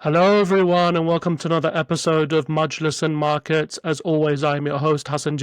Hello, everyone, and welcome to another episode of Majlis and Markets. As always, I'm your host, Hassan.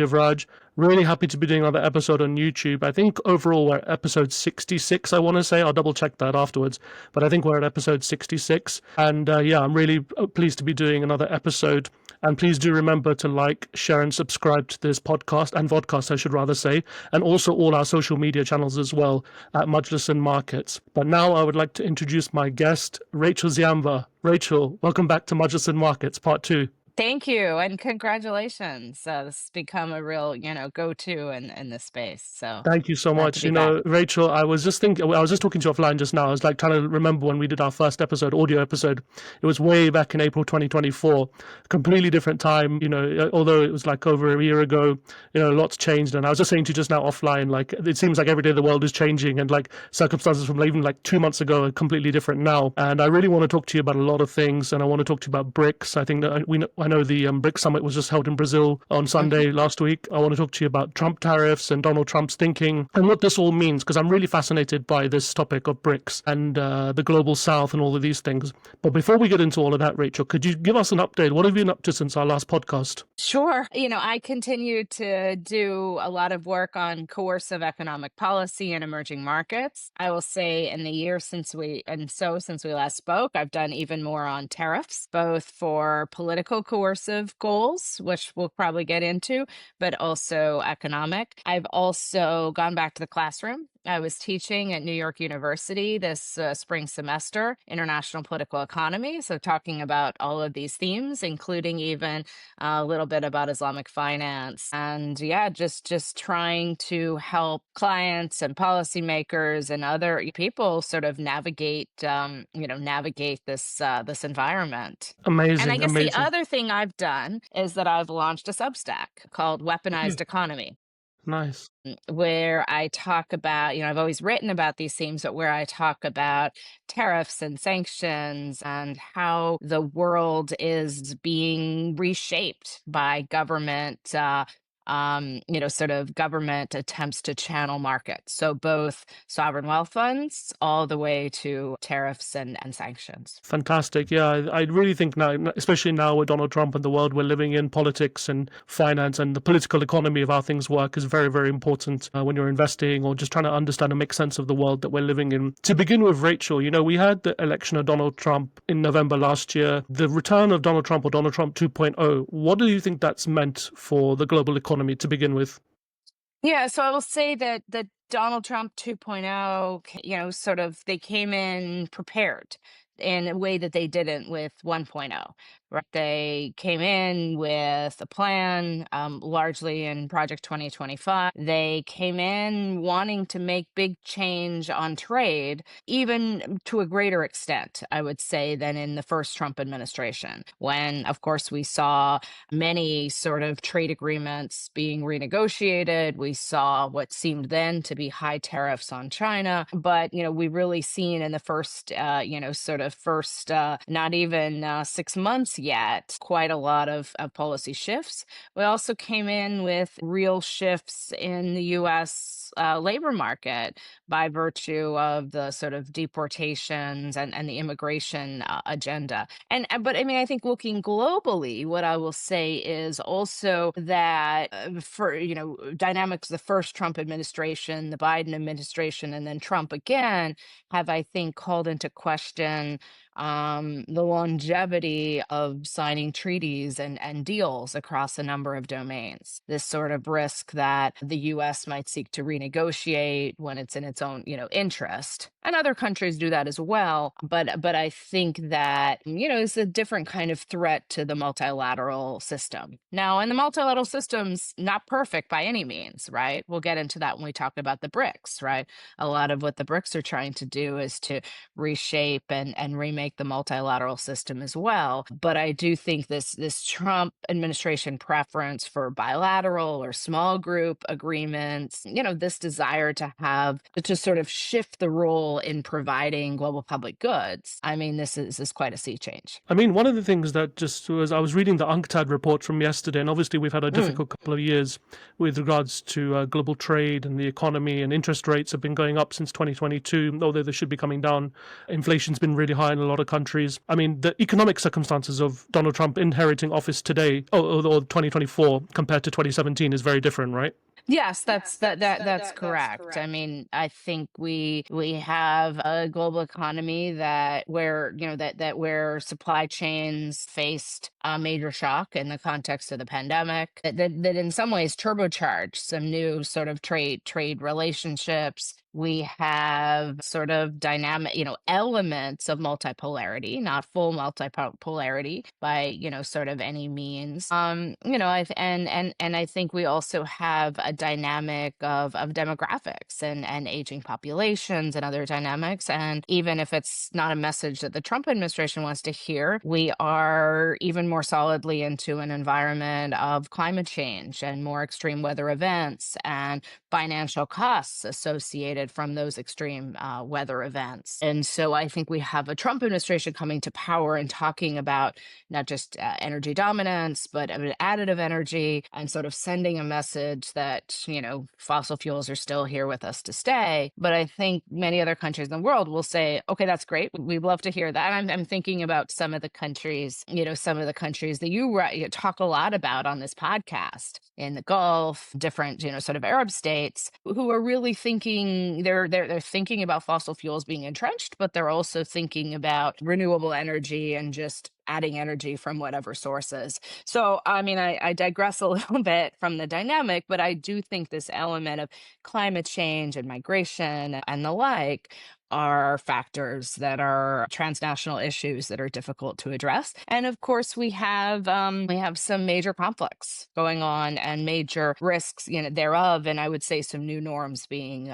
Really happy to be doing another episode on YouTube. I think overall we're at episode 66, I want to say. I'll double check that afterwards. But I think we're at episode 66. And yeah, I'm really pleased to be doing another episode. And please do remember to like, share, and subscribe to this podcast and vodcast, I should rather say, and also all our social media channels as well at Majlis and Markets. But now I would like to introduce my guest, Rachel Ziemba. Rachel, welcome back to Majlis and Markets, part two. Thank you and congratulations. This has become a real, go-to in this space. So Thank you so glad to much. be back. Rachel, I was just talking to you offline just now. I was like trying to remember when we did our first episode, audio episode. It was way back in April 2024, completely different time, although it was like over a year ago, lots changed. And I was just saying to you just now offline, like it seems like every day the world is changing and like circumstances from even like 2 months ago are completely different now. And I really want to talk to you about a lot of things. And I want to talk to you about BRICS. I think that I know the BRICS summit was just held in Brazil on Sunday last week. I want to talk to you about Trump tariffs and Donald Trump's thinking and what this all means, because I'm really fascinated by this topic of BRICS and the global south and all of these things. But before we get into all of that, Rachel, could you give us an update? What have you been up to since our last podcast? Sure. I continue to do a lot of work on coercive economic policy and emerging markets. I will say in the year since we last spoke, I've done even more on tariffs, both for political coercive goals, which we'll probably get into, but also economic. I've also gone back to the classroom. I was teaching at New York University this spring semester, international political economy. So, talking about all of these themes, including even a little bit about Islamic finance. And yeah, just trying to help clients and policymakers and other people sort of navigate this environment. And I Amazing, guess the amazing. other thing I've done is that I've launched a Substack called Yeah, Weaponized Economy, nice. where I talk about, I've always written about these themes, but where I talk about tariffs and sanctions and how the world is being reshaped by government, sort of government attempts to channel markets. So both sovereign wealth funds all the way to tariffs and sanctions. Fantastic. Yeah, I really think now, especially now with Donald Trump and the world we're living in, politics and finance and the political economy of how things work is very, very important when you're investing or just trying to understand and make sense of the world that we're living in. To begin with, Rachel, we had the election of Donald Trump in November last year. The return of Donald Trump or Donald Trump 2.0, what do you think that's meant for the global economy to begin with? Yeah, so I will say that Donald Trump 2.0, sort of they came in prepared in a way that they didn't with 1.0. Right? They came in with a plan, largely in Project 2025. They came in wanting to make big change on trade, even to a greater extent, I would say, than in the first Trump administration, when, of course, we saw many sort of trade agreements being renegotiated. We saw what seemed then to be high tariffs on China. But, we really seen in the first, not even 6 months yet, quite a lot of policy shifts. We also came in with real shifts in the US labor market by virtue of the sort of deportations and the immigration agenda. But I mean, I think looking globally, what I will say is also that for dynamics, the first Trump administration, the Biden administration, and then Trump again have, I think, called into question the longevity of signing treaties and deals across a number of domains. This sort of risk that the U.S. might seek to renegotiate when it's in its own, interest, and other countries do that as well. But I think that it's a different kind of threat to the multilateral system. Now, and the multilateral system's not perfect by any means, right? We'll get into that when we talk about the BRICS, right? A lot of what the BRICS are trying to do is to reshape and remake the multilateral system as well. But I do think this Trump administration preference for bilateral or small group agreements, this desire to sort of shift the role in providing global public goods. I mean, this is quite a sea change. I mean, one of the things that just was, I was reading the UNCTAD report from yesterday, and obviously we've had a Mm. difficult couple of years with regards to global trade and the economy, and interest rates have been going up since 2022, although they should be coming down. Inflation's been really high in a lot of countries. I mean, the economic circumstances of Donald Trump inheriting office today, or 2024 compared to 2017 is very different, right? Yes, that's correct. I mean, I think we have a global economy that where where supply chains faced a major shock in the context of the pandemic that in some ways turbocharged some new sort of trade relationships. We have sort of dynamic, elements of multipolarity, not full multipolarity by, sort of any means. And I think we also have a dynamic of demographics and aging populations and other dynamics. And even if it's not a message that the Trump administration wants to hear, we are even more solidly into an environment of climate change and more extreme weather events and financial costs associated from those extreme weather events. And so I think we have a Trump administration coming to power and talking about not just energy dominance, but additive energy and sort of sending a message that, fossil fuels are still here with us to stay. But I think many other countries in the world will say, okay, that's great. We'd love to hear that. I'm thinking about some of the countries, that you talk a lot about on this podcast in the Gulf, different, sort of Arab states who are really thinking they're thinking about fossil fuels being entrenched, but they're also thinking about renewable energy and just adding energy from whatever sources. So, I mean, I digress a little bit from the dynamic, but I do think this element of climate change and migration and the like are factors that are transnational issues that are difficult to address. And of course, we have some major conflicts going on and major risks, thereof. And I would say some new norms being.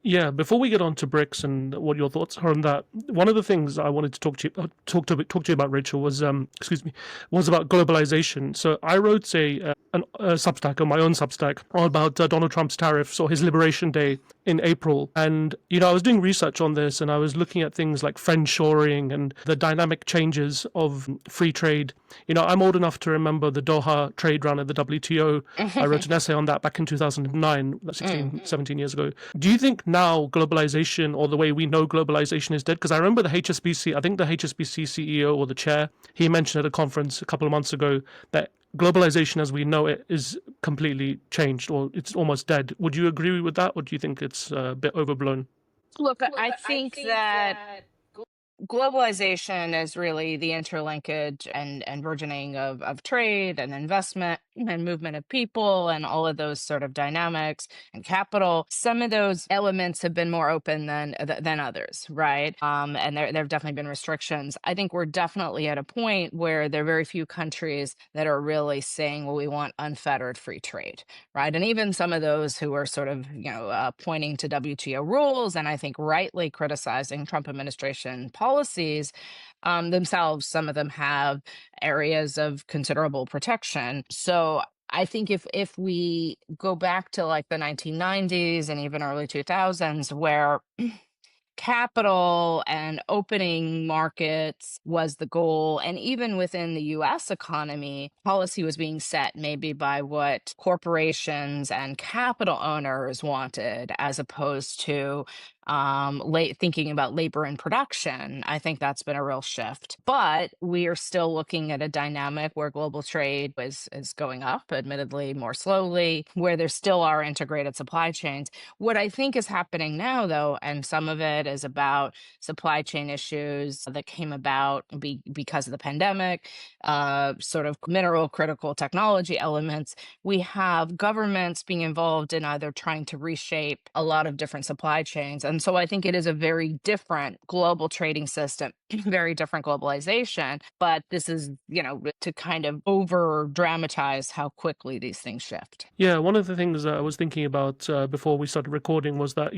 Yeah, before we get on to BRICS and what your thoughts are on that, one of the things I wanted to talk to you about, Rachel, was was about globalization. So I wrote a Substack, on my own Substack, about Donald Trump's tariffs, or his Liberation Day in April. And I was doing research on this, and I was looking at things like friendshoring and the dynamic changes of free trade. I'm old enough to remember the Doha trade round at the WTO. I wrote an essay on that back in 2009, 16, 17 years ago. Do you think now globalization, or the way we know globalization, is dead? Because I remember the HSBC, I think the HSBC CEO or the chair, he mentioned at a conference a couple of months ago that globalization as we know it is completely changed, or it's almost dead. Would you agree with that, or do you think it's a bit overblown? Look, I think that globalization is really the interlinkage and burgeoning of trade and investment and movement of people and all of those sort of dynamics and capital. Some of those elements have been more open than others, right? And there have definitely been restrictions. I think we're definitely at a point where there are very few countries that are really saying, well, we want unfettered free trade, right? And even some of those who are sort of pointing to WTO rules and I think rightly criticizing Trump administration policies, themselves, some of them have areas of considerable protection. So I think if we go back to like the 1990s and even early 2000s, where capital and opening markets was the goal. And even within the US economy, policy was being set maybe by what corporations and capital owners wanted, as opposed to thinking about labor and production. I think that's been a real shift. But we are still looking at a dynamic where global trade is going up, admittedly more slowly, where there still are integrated supply chains. What I think is happening now, though, and some of it is about supply chain issues that came about because of the pandemic, sort of mineral critical technology elements, we have governments being involved in either trying to reshape a lot of different supply chains. And so I think it is a very different global trading system, very different globalization. But this is, to kind of over dramatize how quickly these things shift. Yeah, one of the things that I was thinking about before we started recording was that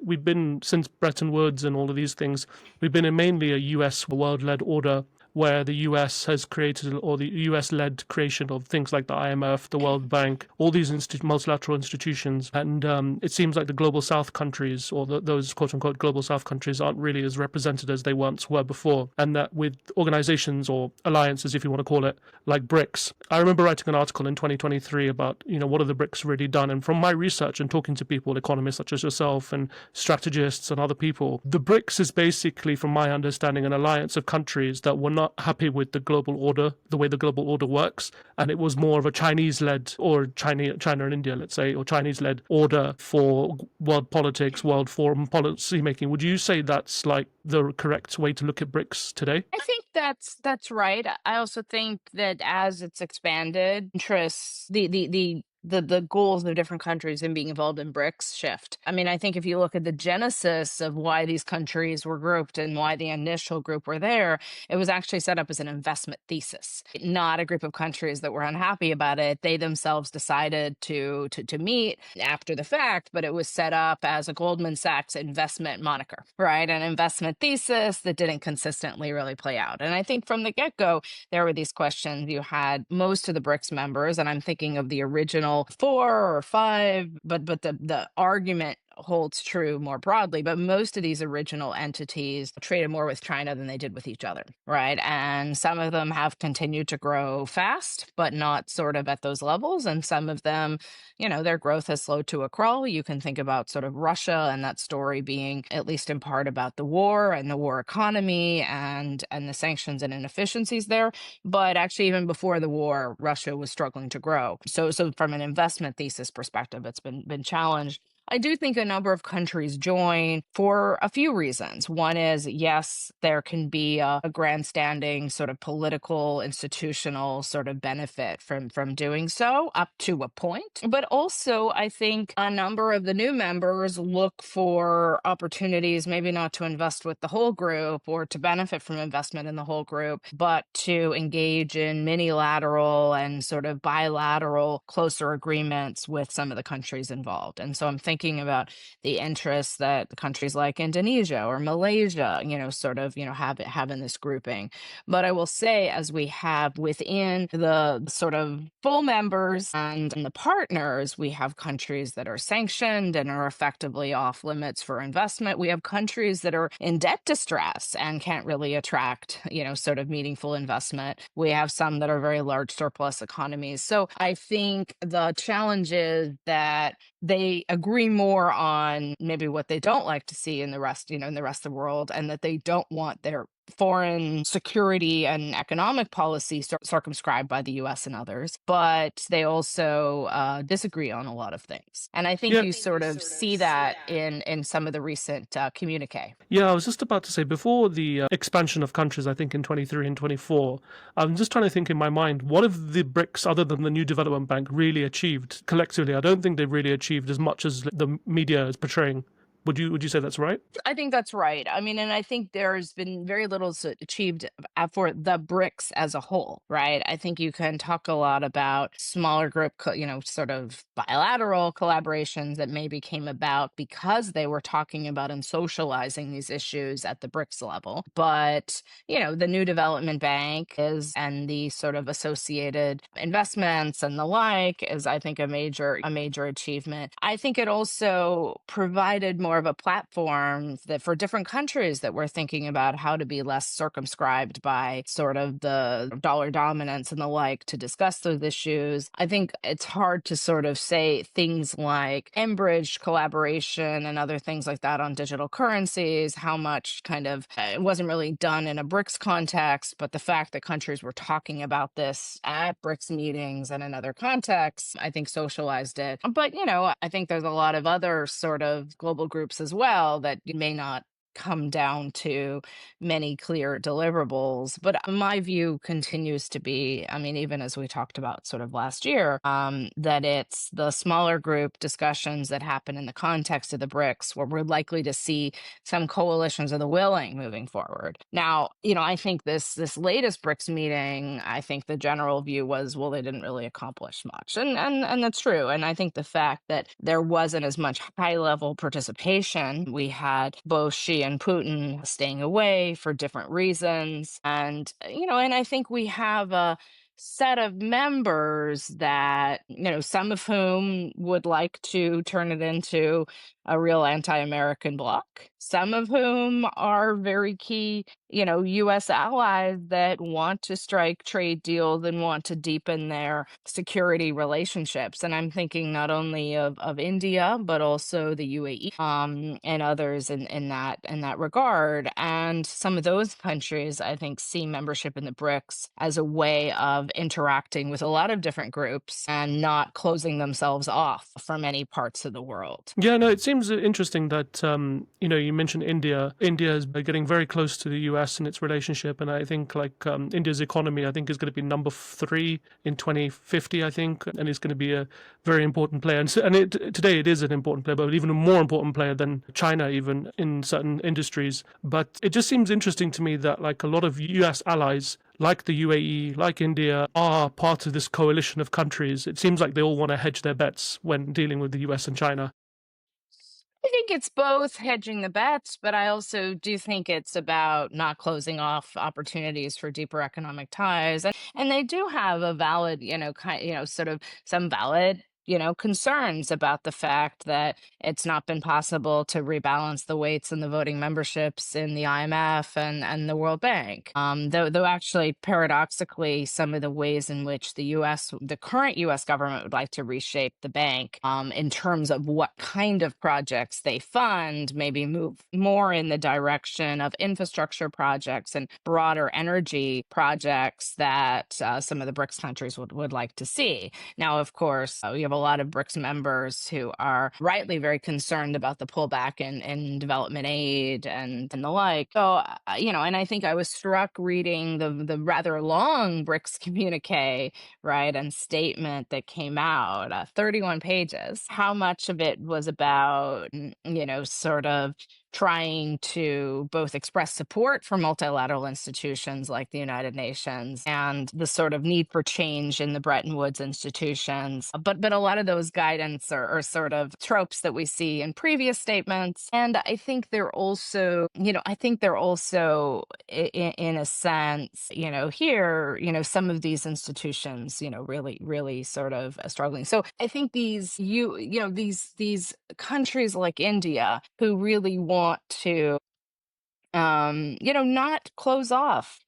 we've been, since Bretton Woods and all of these things, we've been in mainly a U.S. world-led order, where the US has created, or the US led creation of things like the IMF, the World Bank, all these multilateral institutions. And it seems like the global south countries, or those quote unquote global south countries, aren't really as represented as they once were before. And that with organizations or alliances, if you want to call it, like BRICS, I remember writing an article in 2023 about, what have the BRICS really done? And from my research and talking to people, economists such as yourself and strategists and other people, the BRICS is basically, from my understanding, an alliance of countries that were not happy with the global order, the way the global order works. And it was more of a Chinese-led, or China and India, let's say, or Chinese-led order for world politics, world foreign policy making. Would you say that's like the correct way to look at BRICS today? I think that's right. I also think that as it's expanded, interests, the goals of different countries in being involved in BRICS shift. I mean, I think if you look at the genesis of why these countries were grouped and why the initial group were there, it was actually set up as an investment thesis, not a group of countries that were unhappy about it. They themselves decided to meet after the fact, but it was set up as a Goldman Sachs investment moniker, right? An investment thesis that didn't consistently really play out. And I think from the get-go, there were these questions. You had most of the BRICS members, and I'm thinking of the original four or five, but the argument holds true more broadly, but most of these original entities traded more with China than they did with each other, right? And some of them have continued to grow fast, but not sort of at those levels. And some of them, their growth has slowed to a crawl. You can think about sort of Russia and that story being at least in part about the war and the war economy and the sanctions and inefficiencies there. But actually, even before the war, Russia was struggling to grow. So from an investment thesis perspective, it's been challenged. I do think a number of countries join for a few reasons. One is, yes, there can be a grandstanding sort of political, institutional sort of benefit from doing so up to a point. But also, I think a number of the new members look for opportunities, maybe not to invest with the whole group or to benefit from investment in the whole group, but to engage in minilateral and sort of bilateral closer agreements with some of the countries involved. And so I'm thinking about the interests that countries like Indonesia or Malaysia, sort of, have in this grouping. But I will say, as we have within the sort of full members and the partners, we have countries that are sanctioned and are effectively off limits for investment. We have countries that are in debt distress and can't really attract, sort of meaningful investment. We have some that are very large surplus economies. So I think the challenge is that they agree more on maybe what they don't like to see in the rest, in the rest of the world, and that they don't want their foreign security and economic policy circumscribed by the US and others, but they also disagree on a lot of things. And I think Yeah. you sort of see that in some of the recent communique. Yeah, I was just about to say, before the expansion of countries, I think in 23 and 24, I'm just trying to think in my mind, what have the BRICS, other than the New Development Bank, really achieved collectively? I don't think they've really achieved as much as the media is portraying. Would you say that's right? I think that's right. I mean, and I think there's been very little achieved for the BRICS as a whole, right? I think you can talk a lot about smaller group, sort of bilateral collaborations that maybe came about because they were talking about and socializing these issues at the BRICS level. But, the New Development Bank and the sort of associated investments and the like is, I think, a major achievement. I think it also provided more of a platform that for different countries that were thinking about how to be less circumscribed by sort of the dollar dominance and the like to discuss those issues. I think it's hard to sort of say things like Enbridge collaboration and other things like that on digital currencies, how much kind of it wasn't really done in a BRICS context, but the fact that countries were talking about this at BRICS meetings and in other contexts, I think socialized it. But, I think there's a lot of other sort of global groups as well that may not come down to many clear deliverables. But my view continues to be, I mean, even as we talked about sort of last year, that it's the smaller group discussions that happen in the context of the BRICS where we're likely to see some coalitions of the willing moving forward. Now, I think this latest BRICS meeting, I think the general view was, well, they didn't really accomplish much. And that's true. And I think the fact that there wasn't as much high level participation, we had both Xi and Putin staying away for different reasons. And I think we have a set of members that, some of whom would like to turn it into a real anti-American bloc, some of whom are very key, US allies that want to strike trade deals and want to deepen their security relationships. And I'm thinking not only of India, but also the UAE, and others in that regard. And some of those countries, I think, see membership in the BRICS as a way of interacting with a lot of different groups and not closing themselves off from any parts of the world. Yeah, no, it seems interesting that you mentioned India. India is getting very close to the US in its relationship, and I think like India's economy, I think, is going to be number 3 in 2050, I think, and it's going to be a very important player. Today it is an important player, but even a more important player than China, even in certain industries. But it just seems interesting to me that like a lot of US allies, like the UAE, like India, are part of this coalition of countries. It seems like they all want to hedge their bets when dealing with the US and China. I think it's both hedging the bets, but I also do think it's about not closing off opportunities for deeper economic ties. And they do have a valid, sort of some valid, concerns about the fact that it's not been possible to rebalance the weights and the voting memberships in the IMF and the World Bank. Though actually, paradoxically, some of the ways in which the current US government would like to reshape the bank, in terms of what kind of projects they fund, maybe move more in the direction of infrastructure projects and broader energy projects that some of the BRICS countries would like to see. Now, of course, we have a lot of BRICS members who are rightly very concerned about the pullback in development aid and the like. So, and I think I was struck reading the rather long BRICS communique, right, and statement that came out, 31 pages. How much of it was about, sort of trying to both express support for multilateral institutions like the United Nations and the sort of need for change in the Bretton Woods institutions. But a lot of those guidance are sort of tropes that we see in previous statements. And I think they're also, in a sense, here, some of these institutions, really, really sort of struggling. So I think these countries like India who really want to not close off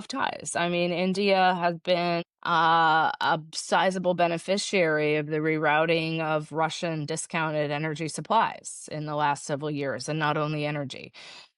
ties. I mean, India has been a sizable beneficiary of the rerouting of Russian discounted energy supplies in the last several years, and not only energy.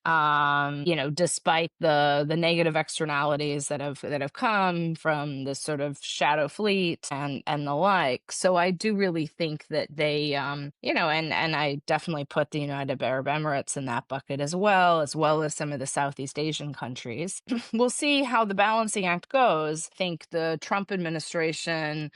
Despite the negative externalities that have come from this sort of shadow fleet and the like. So I do really think that they, and I definitely put the United Arab Emirates in that bucket as well as some of the Southeast Asian countries. We'll see how the balancing act goes. I think the Trump administration,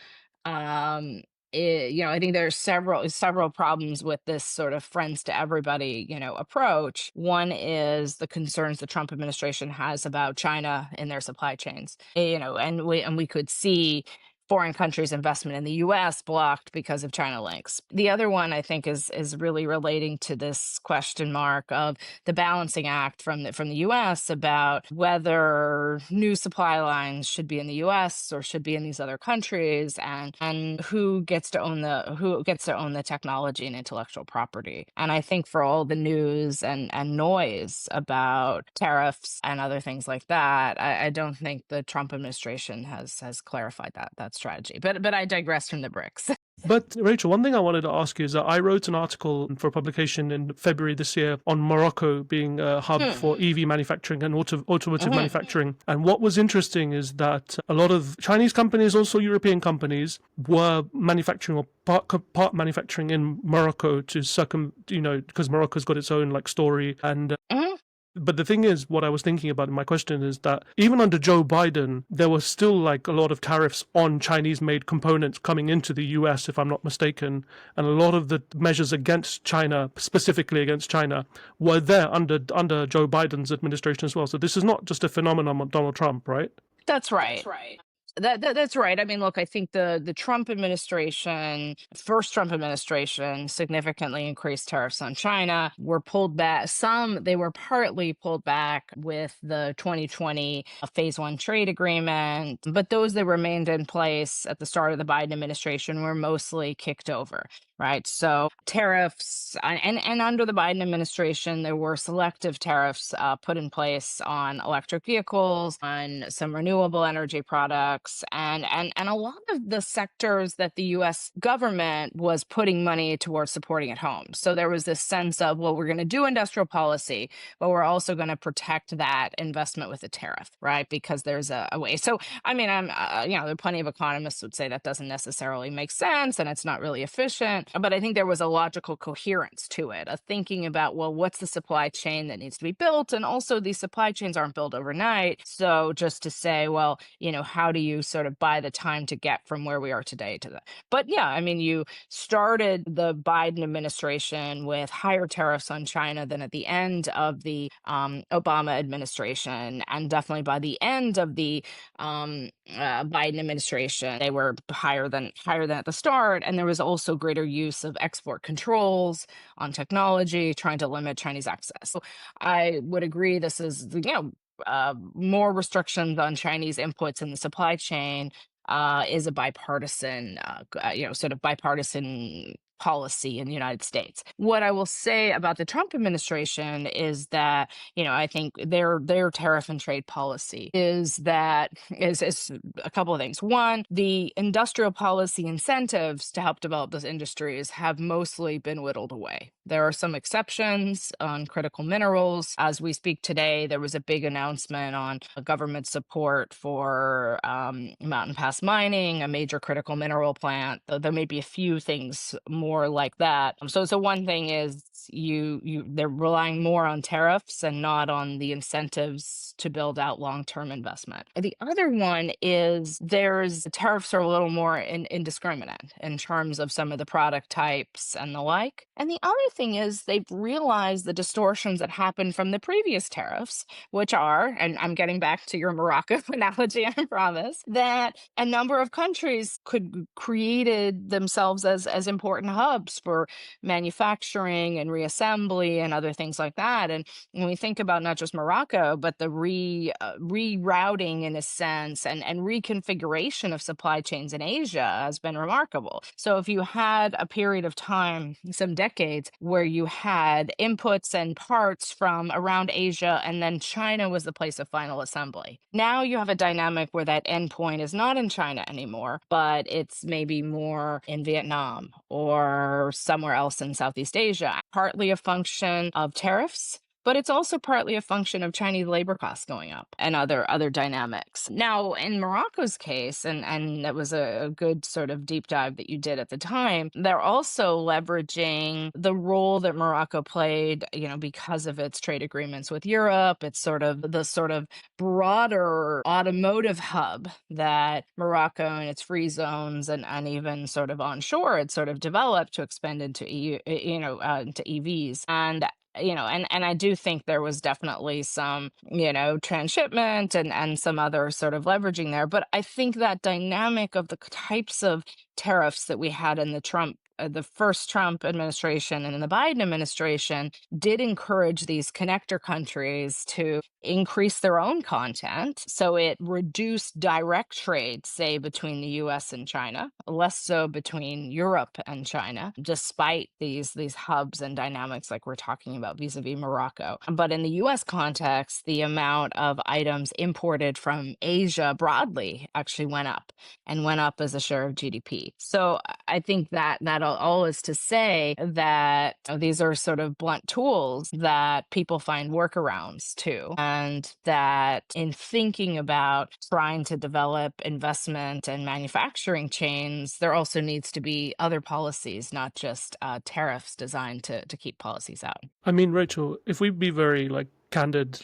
um, I think there's several problems with this sort of friends to everybody, approach. One is the concerns the Trump administration has about China in their supply chains, and we could see foreign countries' investment in the U.S. blocked because of China links. The other one, I think, is really relating to this question mark of the balancing act from the U.S. about whether new supply lines should be in the U.S. or should be in these other countries, and who gets to own the technology and intellectual property. And I think for all the news and noise about tariffs and other things like that, I don't think the Trump administration has clarified that strategy. But I digress from the BRICS. But Rachel, one thing I wanted to ask you is that I wrote an article for publication in February this year on Morocco being a hub for EV manufacturing and automotive manufacturing. And what was interesting is that a lot of Chinese companies, also European companies, were manufacturing or part manufacturing in Morocco to because Morocco's got its own like story and. But the thing is, what I was thinking about in my question is that even under Joe Biden, there was still like a lot of tariffs on Chinese-made components coming into the US, if I'm not mistaken. And a lot of the measures against China, specifically against China, were there under Joe Biden's administration as well. So this is not just a phenomenon of Donald Trump, right? That's right. That's right. I mean, look, I think the Trump administration, first Trump administration, significantly increased tariffs on China. Were pulled back. Some they were partly pulled back with the 2020 Phase One trade agreement, but those that remained in place at the start of the Biden administration were mostly kicked over. Right. So tariffs, and under the Biden administration, there were selective tariffs put in place on electric vehicles, on some renewable energy products, and a lot of the sectors that the U.S. government was putting money towards supporting at home. So there was this sense of, well, we're going to do industrial policy, but we're also going to protect that investment with a tariff, right? Because there's a way. So I mean, there are plenty of economists would say that doesn't necessarily make sense and it's not really efficient. But I think there was a logical coherence to it, of thinking about, well, what's the supply chain that needs to be built? And also, these supply chains aren't built overnight. So just to say, well, how do you sort of buy the time to get from where we are today to that? But yeah, I mean, you started the Biden administration with higher tariffs on China than at the end of the Obama administration. And definitely by the end of the Biden administration, they were higher than at the start, and there was also greater use of export controls on technology, trying to limit Chinese access. So I would agree this is more restrictions on Chinese inputs in the supply chain is a bipartisan, sort of bipartisan policy in the United States. What I will say about the Trump administration is that, I think their tariff and trade policy is a couple of things. One, the industrial policy incentives to help develop those industries have mostly been whittled away. There are some exceptions on critical minerals. As we speak today, there was a big announcement on government support for Mountain Pass mining, a major critical mineral plant. There may be a few things more like that. So one thing is they're relying more on tariffs and not on the incentives to build out long-term investment. The other one is tariffs are a little more indiscriminate in terms of some of the product types and the like. And the other thing is they've realized the distortions that happened from the previous tariffs, which are, and I'm getting back to your Morocco analogy, I promise, that a number of countries created themselves as important hubs for manufacturing and reassembly and other things like that. And when we think about not just Morocco, but the rerouting in a sense and reconfiguration of supply chains in Asia has been remarkable. So if you had a period of time, some decades, where you had inputs and parts from around Asia and then China was the place of final assembly. Now you have a dynamic where that endpoint is not in China anymore, but it's maybe more in Vietnam or somewhere else in Southeast Asia, partly a function of tariffs, but it's also partly a function of Chinese labor costs going up and other dynamics. Now, in Morocco's case, and that was a good sort of deep dive that you did at the time, they're also leveraging the role that Morocco played, because of its trade agreements with Europe. It's sort of the broader automotive hub that Morocco and its free zones and even sort of onshore had sort of developed to expand into into EVs. And I do think there was definitely some, transshipment and some other sort of leveraging there. But I think that dynamic of the types of tariffs that we had in the first Trump administration and in the Biden administration did encourage these connector countries to increase their own content. So it reduced direct trade, say, between the US and China, less so between Europe and China, despite these hubs and dynamics like we're talking about vis-a-vis Morocco. But in the US context, the amount of items imported from Asia broadly actually went up as a share of GDP. So I think that all is to say that these are sort of blunt tools that people find workarounds to, and that in thinking about trying to develop investment and manufacturing chains, there also needs to be other policies, not just tariffs designed to keep policies out. I mean, Rachel, if we be very candid,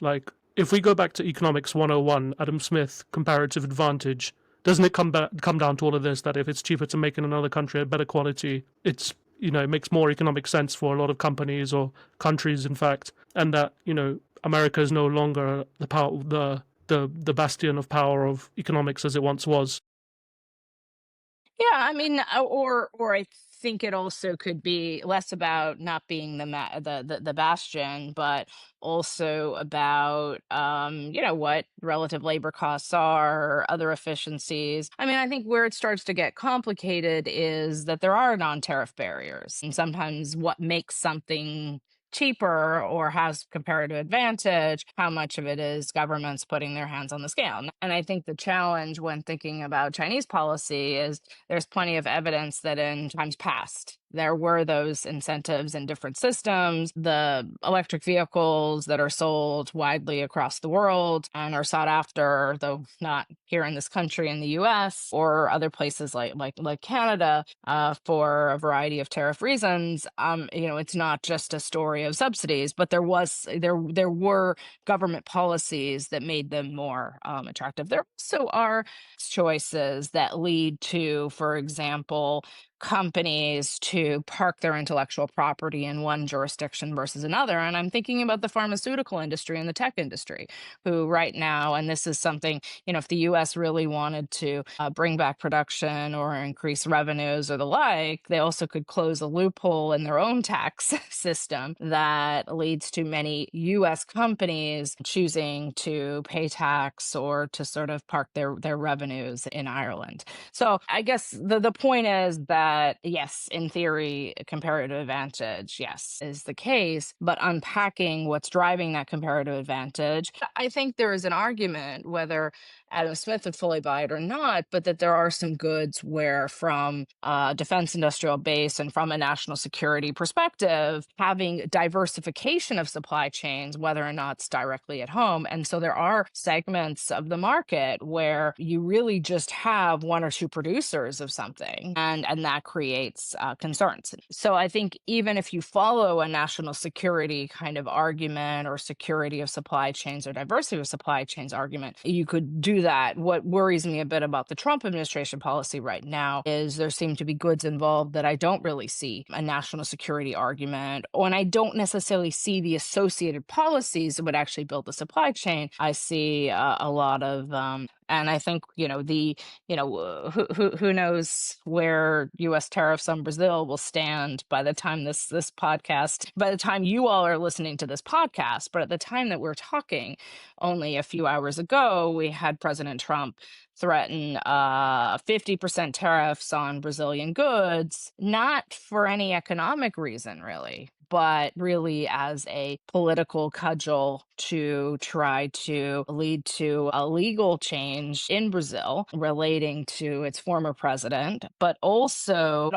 if we go back to economics 101, Adam Smith, comparative advantage, doesn't it come down to all of this, that if it's cheaper to make in another country at better quality, it makes more economic sense for a lot of companies or countries, in fact, and that America is no longer the the bastion of power of economics as it once was. Yeah, I mean, or I think it also could be less about not being the bastion, but also about what relative labor costs are, other efficiencies. I mean, I think where it starts to get complicated is that there are non-tariff barriers, and sometimes what makes something cheaper or has comparative advantage, how much of it is governments putting their hands on the scale. And I think the challenge when thinking about Chinese policy is there's plenty of evidence that in times past, there were those incentives in different systems. The electric vehicles that are sold widely across the world and are sought after, though not here in this country in the US or other places like Canada, for a variety of tariff reasons. It's not just a story of subsidies, but there were government policies that made them more attractive. There also are choices that lead to, for example, companies to park their intellectual property in one jurisdiction versus another. And I'm thinking about the pharmaceutical industry and the tech industry, who right now, and this is something, if the US really wanted to bring back production or increase revenues or the like, they also could close a loophole in their own tax system that leads to many US companies choosing to pay tax or to sort of park their revenues in Ireland. So I guess the point is that, yes, in theory, a comparative advantage, yes, is the case, but unpacking what's driving that comparative advantage, I think there is an argument, whether Adam Smith would fully buy it or not, but that there are some goods where, from a defense industrial base and from a national security perspective, having diversification of supply chains, whether or not it's directly at home. And so there are segments of the market where you really just have one or two producers of something, and that creates concerns. So I think even if you follow a national security kind of argument or security of supply chains or diversity of supply chains argument, you could do that. What worries me a bit about the Trump administration policy right now is there seem to be goods involved that I don't really see a national security argument, and I don't necessarily see the associated policies that would actually build the supply chain. I see a lot of and I think who knows where U.S. tariffs on Brazil will stand by the time by the time you all are listening to this podcast. But at the time that we're talking, only a few hours ago, we had President Trump threaten 50% tariffs on Brazilian goods, not for any economic reason, really, but really as a political cudgel to try to lead to a legal change in Brazil relating to its former president, but also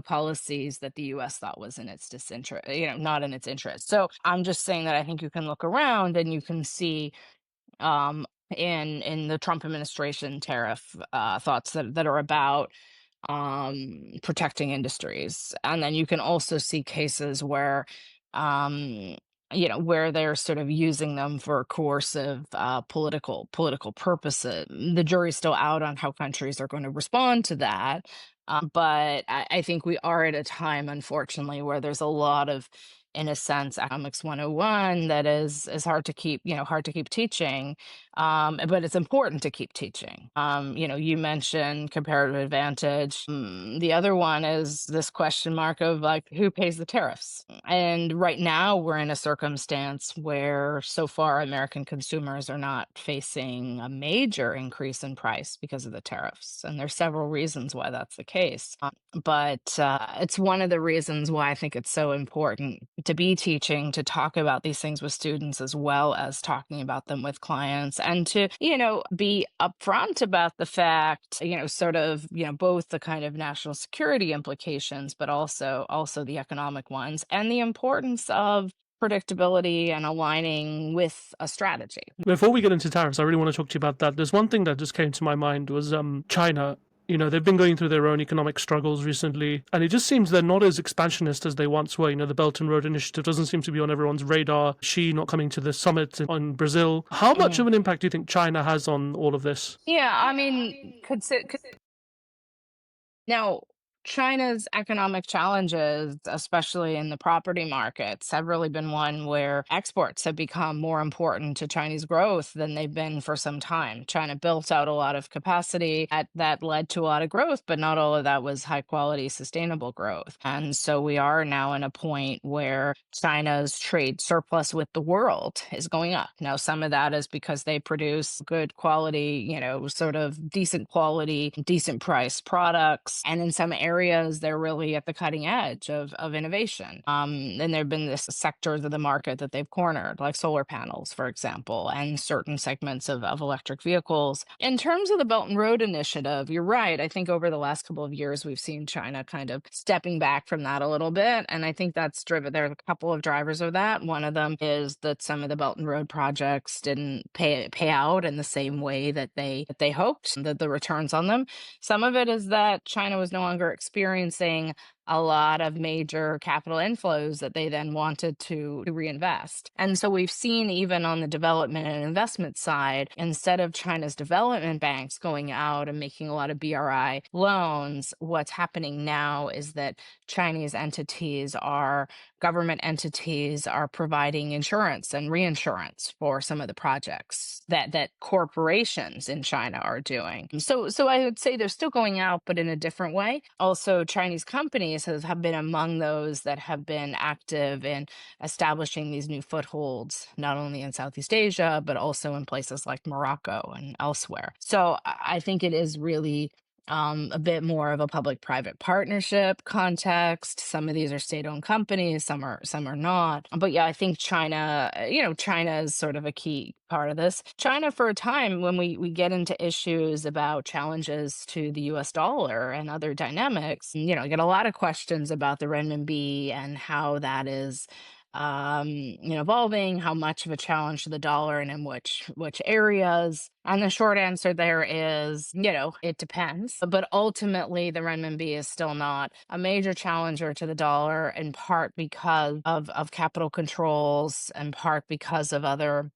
policies that the US thought was in its disinterest, not in its interest. So I'm just saying that I think you can look around and you can see in the Trump administration tariff thoughts that are about protecting industries. And then you can also see cases where, um, where they're sort of using them for coercive political purposes. The jury's still out on how countries are going to respond to that. But I think we are at a time, unfortunately, where there's a lot of, in a sense, economics 101 that is hard to keep, hard to keep teaching. But it's important to keep teaching. You mentioned comparative advantage. The other one is this question mark of like, who pays the tariffs? And right now we're in a circumstance where so far American consumers are not facing a major increase in price because of the tariffs. And there's several reasons why that's the case. But it's one of the reasons why I think it's so important to be teaching, to talk about these things with students as well as talking about them with clients, and to, be upfront about the fact, both the kind of national security implications, but also the economic ones, and the importance of predictability and aligning with a strategy. Before we get into tariffs, I really want to talk to you about that. There's one thing that just came to my mind was China. They've been going through their own economic struggles recently, and it just seems they're not as expansionist as they once were. The Belt and Road Initiative doesn't seem to be on everyone's radar. Xi not coming to the summit in Brazil. How much of an impact do you think China has on all of this? Yeah, I mean, now China's economic challenges, especially in the property markets, have really been one where exports have become more important to Chinese growth than they've been for some time. China built out a lot of capacity that led to a lot of growth, but not all of that was high quality, sustainable growth. And so we are now in a point where China's trade surplus with the world is going up. Now, some of that is because they produce good quality, sort of decent quality, decent price products. And in some areas, they're really at the cutting edge of innovation. And there have been this sectors of the market that they've cornered, like solar panels, for example, and certain segments of electric vehicles. In terms of the Belt and Road Initiative, you're right. I think over the last couple of years, we've seen China kind of stepping back from that a little bit. And I think that's driven, there are a couple of drivers of that. One of them is that some of the Belt and Road projects didn't pay out in the same way that they hoped, that the returns on them. Some of it is that China was no longer experiencing a lot of major capital inflows that they then wanted to reinvest. And so we've seen, even on the development and investment side, instead of China's development banks going out and making a lot of BRI loans, what's happening now is that Chinese entities are government entities are providing insurance and reinsurance for some of the projects that corporations in China are doing. So I would say they're still going out, but in a different way. Also, Chinese companies have been among those that have been active in establishing these new footholds, not only in Southeast Asia, but also in places like Morocco and elsewhere. So I think it is really a bit more of a public-private partnership context. Some of these are state-owned companies, some are not. But yeah, I think China, China is sort of a key part of this. China, for a time, when we get into issues about challenges to the US dollar and other dynamics, I get a lot of questions about the renminbi and how that is evolving, how much of a challenge to the dollar and in which areas. And the short answer there is, it depends. But ultimately, the renminbi is still not a major challenger to the dollar, in part because of capital controls, in part because of other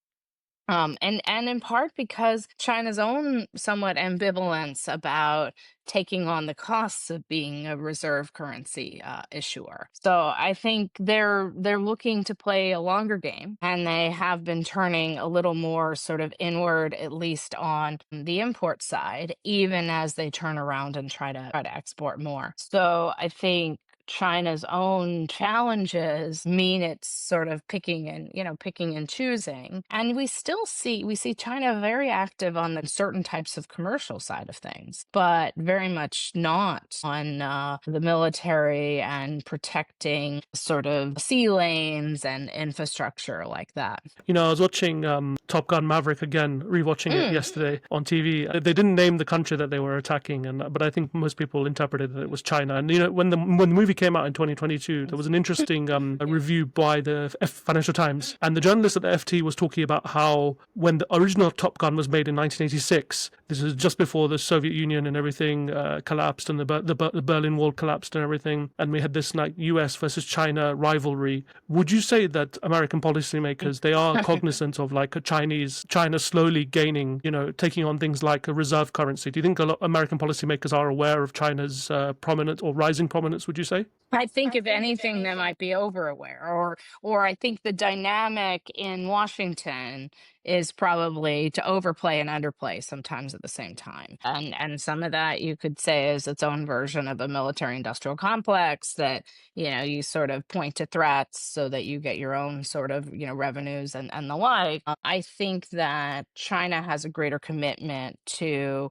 and in part because China's own somewhat ambivalence about taking on the costs of being a reserve currency issuer. So I think they're looking to play a longer game, and they have been turning a little more sort of inward, at least on the import side, even as they turn around and try to export more. So I think China's own challenges mean it's sort of picking and choosing. And we see China very active on the certain types of commercial side of things, but very much not on the military and protecting sort of sea lanes and infrastructure like that. I was watching Top Gun Maverick again, rewatching it Mm. yesterday on TV. They didn't name the country that they were attacking, but I think most people interpreted that it was China. And when the movie came out in 2022, there was an interesting a review by the Financial Times, and the journalist at the FT was talking about how when the original Top Gun was made in 1986, this was just before the Soviet Union and everything collapsed, and the Berlin Wall collapsed and everything, and we had this like U.S. versus China rivalry. Would you say that American policymakers, they are cognizant of like China slowly gaining, taking on things like a reserve currency? Do you think a lot American policymakers are aware of China's prominent or rising prominence? Would you say? I think if anything, they might be over aware, or I think the dynamic in Washington is probably to overplay and underplay sometimes at the same time. And some of that you could say is its own version of a military industrial complex that, you sort of point to threats so that you get your own sort of, revenues and the like. I think that China has a greater commitment to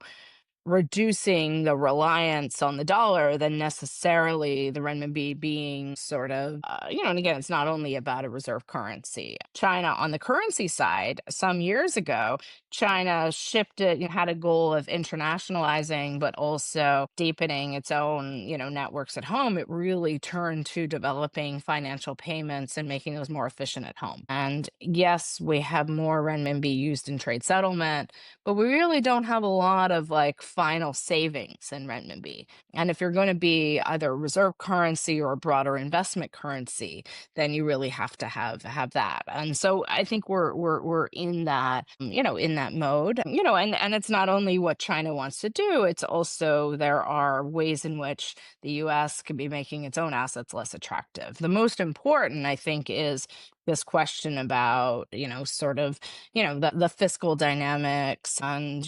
reducing the reliance on the dollar than necessarily the renminbi being sort of, and again, it's not only about a reserve currency. China, on the currency side, some years ago, China shifted, had a goal of internationalizing, but also deepening its own, networks at home. It really turned to developing financial payments and making those more efficient at home. And yes, we have more renminbi used in trade settlement, but we really don't have a lot of like final savings in renminbi. And if you're going to be either a reserve currency or a broader investment currency, then you really have to have that. And so I think we're in that, in that mode, and it's not only what China wants to do, it's also there are ways in which the US can be making its own assets less attractive. The most important, I think, is this question about, sort of, the fiscal dynamics and,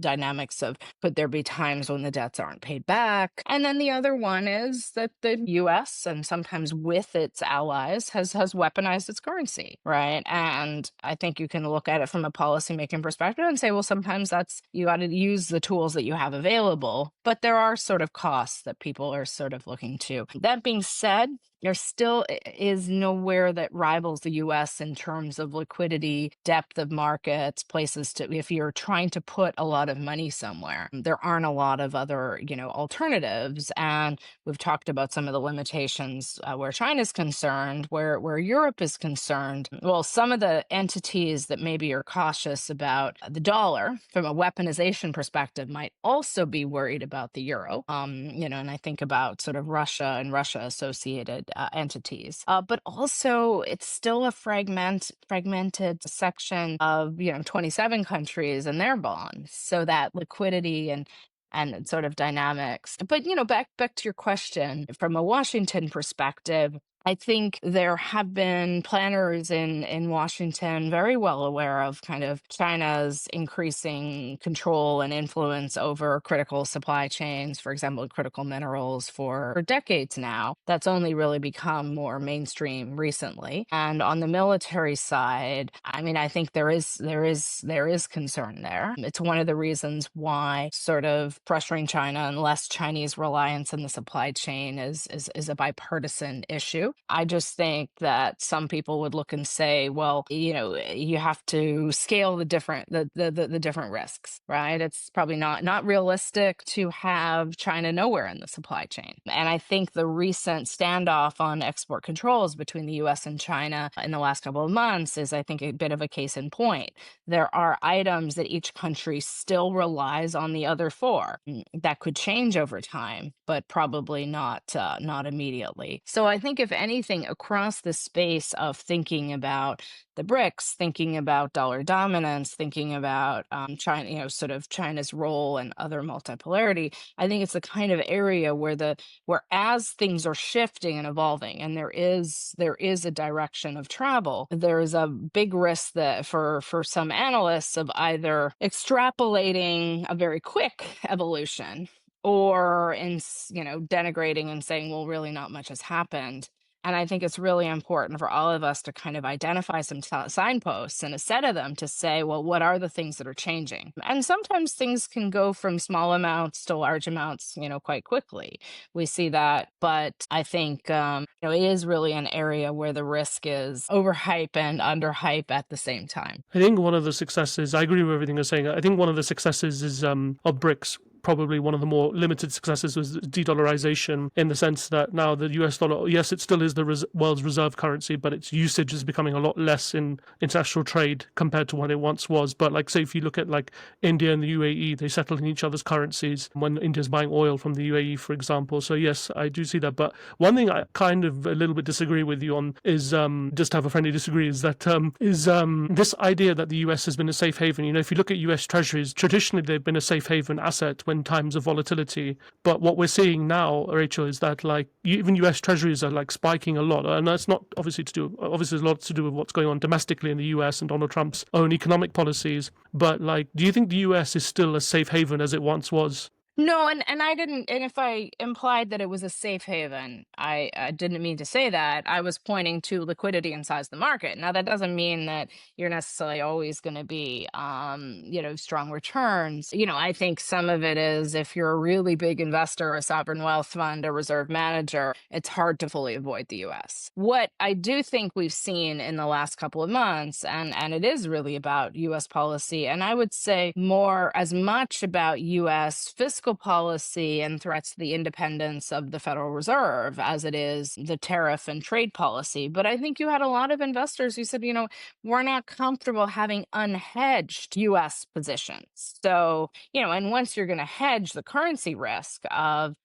dynamics of could there be times when the debts aren't paid back? And then the other one is that the US and sometimes with its allies has weaponized its currency, right? And I think you can look at it from a policymaking perspective and say, well, sometimes that's you got to use the tools that you have available, but there are sort of costs that people are sort of looking to. That being said, there still is nowhere that rivals the US in terms of liquidity, depth of markets, places to, if you're trying to put a lot of money somewhere, there aren't a lot of other, alternatives. And we've talked about some of the limitations where China's concerned, where Europe is concerned. Well, some of the entities that maybe are cautious about the dollar from a weaponization perspective might also be worried about the euro. And I think about sort of Russia and Russia associated entities. But also, it's still a fragmented section of 27 countries and their bonds. So that liquidity and sort of dynamics. But back to your question, from a Washington perspective, I think there have been planners in Washington very well aware of kind of China's increasing control and influence over critical supply chains, for example, critical minerals for decades now. That's only really become more mainstream recently. And on the military side, I mean, I think there is concern there. It's one of the reasons why sort of pressuring China and less Chinese reliance in the supply chain is a bipartisan issue. I just think that some people would look and say, well, you have to scale the different risks, right? It's probably not realistic to have China nowhere in the supply chain. And I think the recent standoff on export controls between the US and China in the last couple of months is, I think, a bit of a case in point. There are items that each country still relies on the other for. That could change over time, but probably not immediately. So I think if anything, across the space of thinking about the BRICS, thinking about dollar dominance, thinking about China, sort of China's role and other multipolarity, I think it's the kind of area where as things are shifting and evolving, and there is a direction of travel, there is a big risk that for some analysts of either extrapolating a very quick evolution or denigrating and saying, well, really not much has happened. And I think it's really important for all of us to kind of identify some signposts and a set of them to say, well, what are the things that are changing? And sometimes things can go from small amounts to large amounts, quite quickly. We see that. But I think, it is really an area where the risk is overhype and underhype at the same time. I think one of the successes, I agree with everything you're saying. I think one of the successes is of BRICS. Probably one of the more limited successes was de-dollarization, in the sense that now the US dollar, yes, it still is the world's reserve currency, but its usage is becoming a lot less in international trade compared to what it once was. But like, say, if you look at like India and the UAE, they settle in each other's currencies when India's buying oil from the UAE, for example. So yes, I do see that. But one thing I kind of a little bit disagree with you on is, just to have a friendly disagree, is that this idea that the US has been a safe haven. If you look at US treasuries, traditionally they've been a safe haven asset when times of volatility. But what we're seeing now, Rachel, is that like even US treasuries are like spiking a lot. And that's not obviously there's a lot to do with what's going on domestically in the US and Donald Trump's own economic policies. But like, do you think the US is still as safe haven as it once was? No, and I didn't, and if I implied that it was a safe haven, I didn't mean to say that. I was pointing to liquidity and size of the market. Now, that doesn't mean that you're necessarily always going to be, strong returns. I think some of it is if you're a really big investor, a sovereign wealth fund, a reserve manager, it's hard to fully avoid the US. What I do think we've seen in the last couple of months, and it is really about US policy, and I would say more as much about US fiscal fiscal policy and threats to the independence of the Federal Reserve as it is the tariff and trade policy. But I think you had a lot of investors who said, we're not comfortable having unhedged US positions. So, and once you're going to hedge the currency risk of,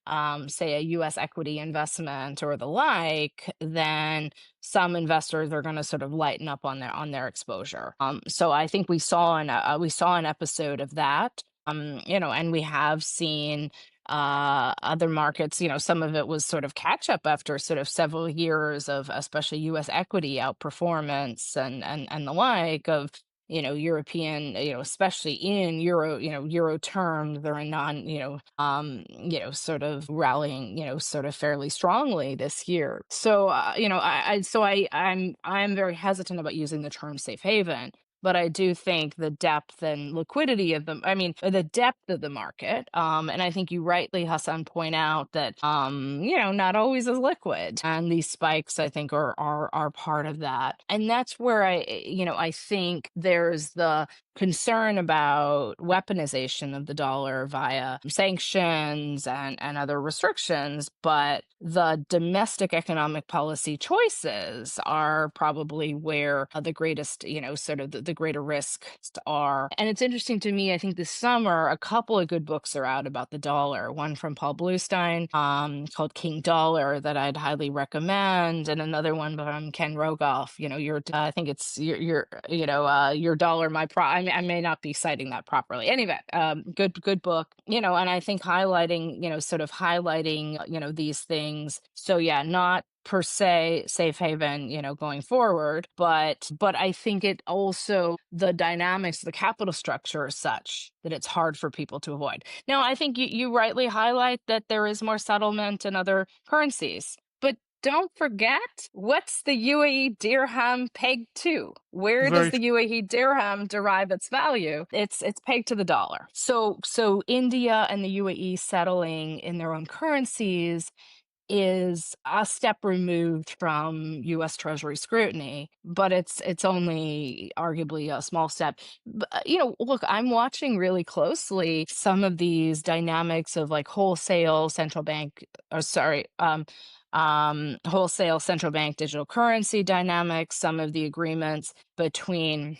say, a US equity investment or the like, then some investors are going to sort of lighten up on their exposure. So I think we saw an episode of that. And we have seen other markets, some of it was sort of catch up after sort of several years of especially US equity outperformance and the like of European, especially in euro terms, they're sort of rallying, sort of fairly strongly this year. So, I'm very hesitant about using the term safe haven. But I do think the depth and liquidity of the depth of the market. And I think you rightly, Hassan, point out that, not always is liquid. And these spikes, I think, are part of that. And that's where I think there's the concern about weaponization of the dollar via sanctions and other restrictions, but the domestic economic policy choices are probably where the greatest, sort of the greater risks are. And it's interesting to me, I think this summer, a couple of good books are out about the dollar. One from Paul Bluestein called King Dollar that I'd highly recommend, and another one from Ken Rogoff, I think it's your dollar, I may not be citing that properly. Anyway, good book, and I think highlighting, sort of highlighting, these things. So yeah, not per se safe haven, going forward, but I think it also the dynamics, the capital structure is such that it's hard for people to avoid. Now, I think you rightly highlight that there is more settlement in other currencies, but don't forget, what's the UAE dirham pegged to? Where does Very the UAE dirham derive its value? It's pegged to the dollar. So India and the UAE settling in their own currencies is a step removed from U.S. Treasury scrutiny, but it's only arguably a small step. But, look, I'm watching really closely some of these dynamics of like wholesale central bank digital currency dynamics, some of the agreements between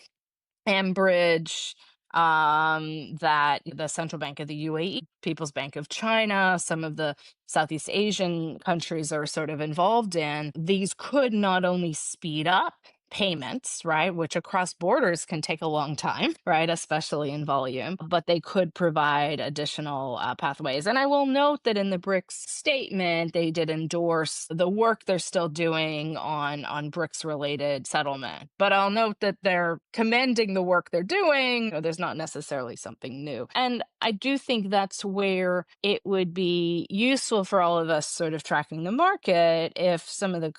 Ambridge, that the Central Bank of the UAE, People's Bank of China, some of the Southeast Asian countries are sort of involved in. These could not only speed up payments, right, which across borders can take a long time, right, especially in volume, but they could provide additional pathways. And I will note that in the BRICS statement, they did endorse the work they're still doing on BRICS related settlement. But I'll note that they're commending the work they're doing. There's not necessarily something new. And I do think that's where it would be useful for all of us sort of tracking the market if some of the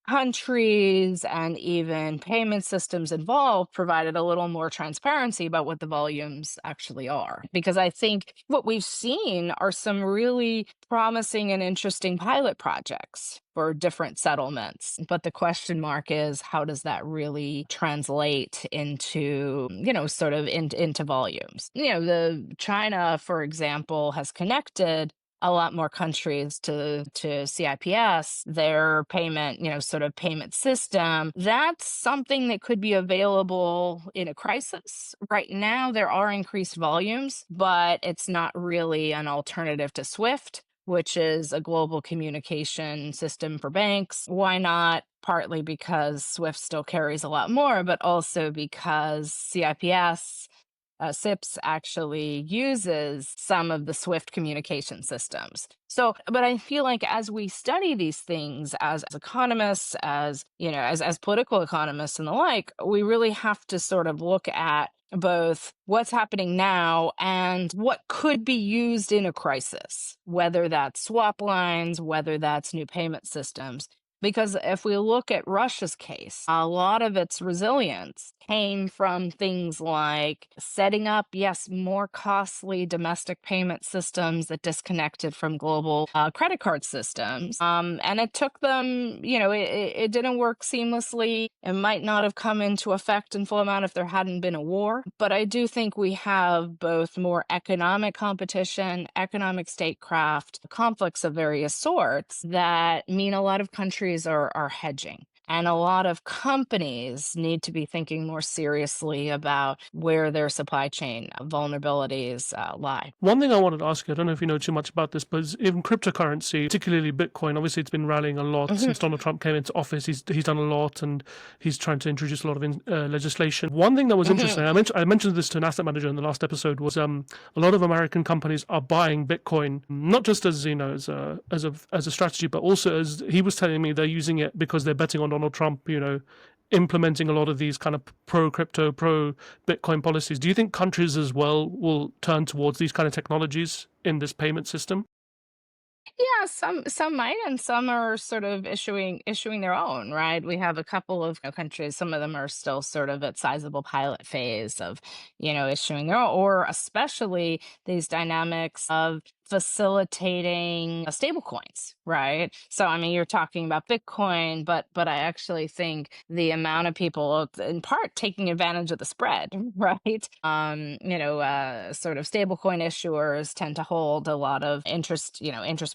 countries and even payment systems involved provided a little more transparency about what the volumes actually are. Because I think what we've seen are some really promising and interesting pilot projects for different settlements. But the question mark is, how does that really translate into, sort of into volumes? The China, for example, has connected a lot more countries to CIPS, their payment, sort of payment system. That's something that could be available in a crisis. Right now, there are increased volumes, but it's not really an alternative to SWIFT, which is a global communication system for banks. Why not? Partly because SWIFT still carries a lot more, but also because SIPS actually uses some of the SWIFT communication systems. So, but I feel like as we study these things as economists, as political economists and the like, we really have to sort of look at both what's happening now and what could be used in a crisis, whether that's swap lines, whether that's new payment systems. Because if we look at Russia's case, a lot of its resilience came from things like setting up, yes, more costly domestic payment systems that disconnected from global credit card systems. And it took them, it didn't work seamlessly. It might not have come into effect in full amount if there hadn't been a war. But I do think we have both more economic competition, economic statecraft, conflicts of various sorts that mean a lot of countries are hedging. And a lot of companies need to be thinking more seriously about where their supply chain vulnerabilities lie. One thing I wanted to ask you, I don't know if you know too much about this, but in cryptocurrency, particularly Bitcoin, obviously it's been rallying a lot Mhm. since Donald Trump came into office. He's done a lot, and he's trying to introduce a lot of legislation. One thing that was interesting, Mhm. I mentioned this to an asset manager in the last episode, was a lot of American companies are buying Bitcoin not just as as a strategy, but also, as he was telling me, they're using it because they're betting on Donald Trump. Implementing a lot of these kind of pro crypto, pro Bitcoin policies. Do you think countries as well will turn towards these kind of technologies in this payment system? Yeah, some might, and some are sort of issuing their own, right? We have a couple of countries. Some of them are still sort of at sizable pilot phase of, issuing their own, or especially these dynamics of facilitating stable coins, right? So I mean, you're talking about Bitcoin, but I actually think the amount of people, in part, taking advantage of the spread, right? Sort of stablecoin issuers tend to hold a lot of interest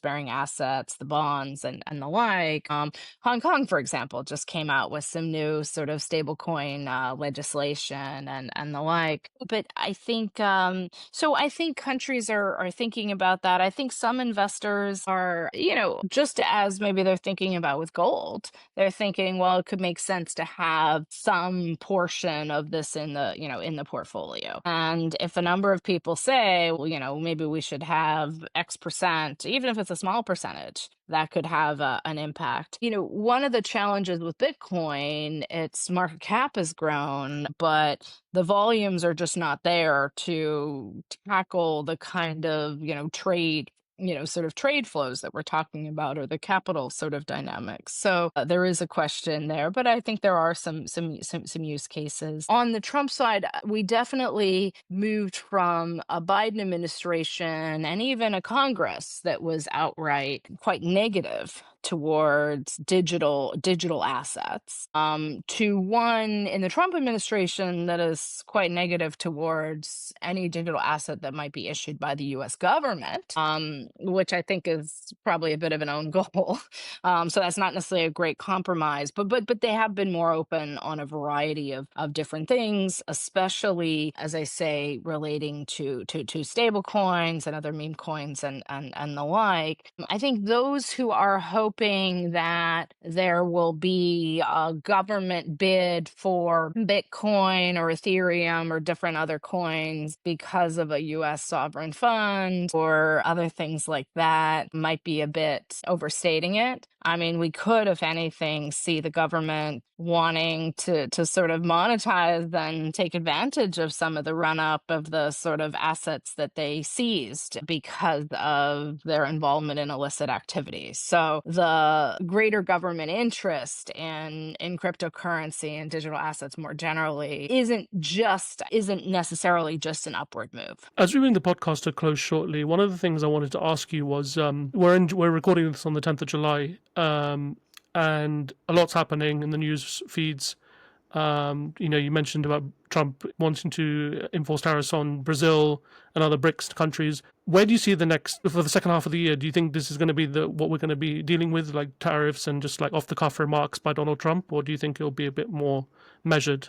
bearing assets, the bonds and the like. Hong Kong, for example, just came out with some new sort of stablecoin legislation and the like. But I think so. I think countries are thinking about that. I think some investors are, just as maybe they're thinking about with gold, they're thinking, well, it could make sense to have some portion of this in the portfolio. And if a number of people say, well, maybe we should have X percent, even if it's a small percentage, that could have an impact. One of the challenges with Bitcoin, its market cap has grown, but the volumes are just not there to tackle the kind of, trade sort of trade flows that we're talking about, or the capital sort of dynamics. So there is a question there, but I think there are some use cases. On the Trump side, we definitely moved from a Biden administration and even a Congress that was outright quite negative towards digital assets, to one in the Trump administration that is quite negative towards any digital asset that might be issued by the U.S. government, which I think is probably a bit of an own goal. So that's not necessarily a great compromise, but they have been more open on a variety of different things, especially, as I say, relating to stable coins and other meme coins and the like. I think those who are hoping that there will be a government bid for Bitcoin or Ethereum or different other coins because of a US sovereign fund or other things like that might be a bit overstating it. I mean, we could, if anything, see the government wanting to sort of monetize and take advantage of some of the run up of the sort of assets that they seized because of their involvement in illicit activities. So the greater government interest in cryptocurrency and digital assets more generally isn't necessarily just an upward move. As we bring the podcast to close shortly, one of the things I wanted to ask you was we're recording this on the 10th of July, and a lot's happening in the news feeds. You mentioned about Trump wanting to enforce tariffs on Brazil and other BRICS countries. Where do you see for the second half of the year? Do you think this is going to be what we're going to be dealing with, like tariffs and just like off the cuff remarks by Donald Trump, or do you think it'll be a bit more measured?